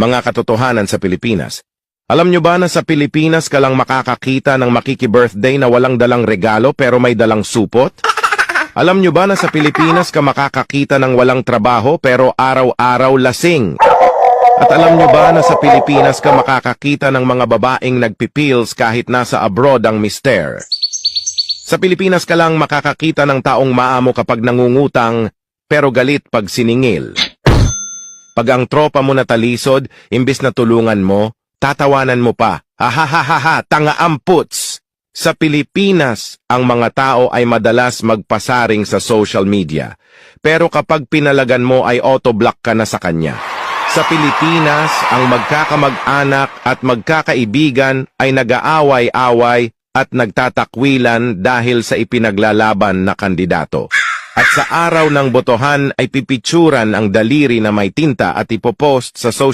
Mga katotohanan sa Pilipinas. Alam nyo ba na sa Pilipinas ka lang makakakita ng makiki-birthday na walang dalang regalo pero may dalang supot? Alam nyo ba na sa Pilipinas ka makakakita ng walang trabaho pero araw-araw lasing? At alam nyo ba na sa Pilipinas ka makakakita ng mga babaeng nagpipills kahit nasa abroad ang mister? Sa Pilipinas ka lang makakakita ng taong maamo kapag nangungutang pero galit pag siningil. Pag ang tropa mo natalisod, imbis na tulungan mo, tatawanan mo pa. Hahahaha, tanga amputs! Sa Pilipinas, ang mga tao ay madalas magpasaring sa social media. Pero kapag pinalagan mo ay auto-block ka na sa kanya. Sa Pilipinas, ang magkakamag-anak at magkakaibigan ay nag-aaway-away at nagtatakwilan dahil sa ipinaglalaban na kandidato. At sa araw ng botohan ay pipicturan ang daliri na may tinta at ipopost sa social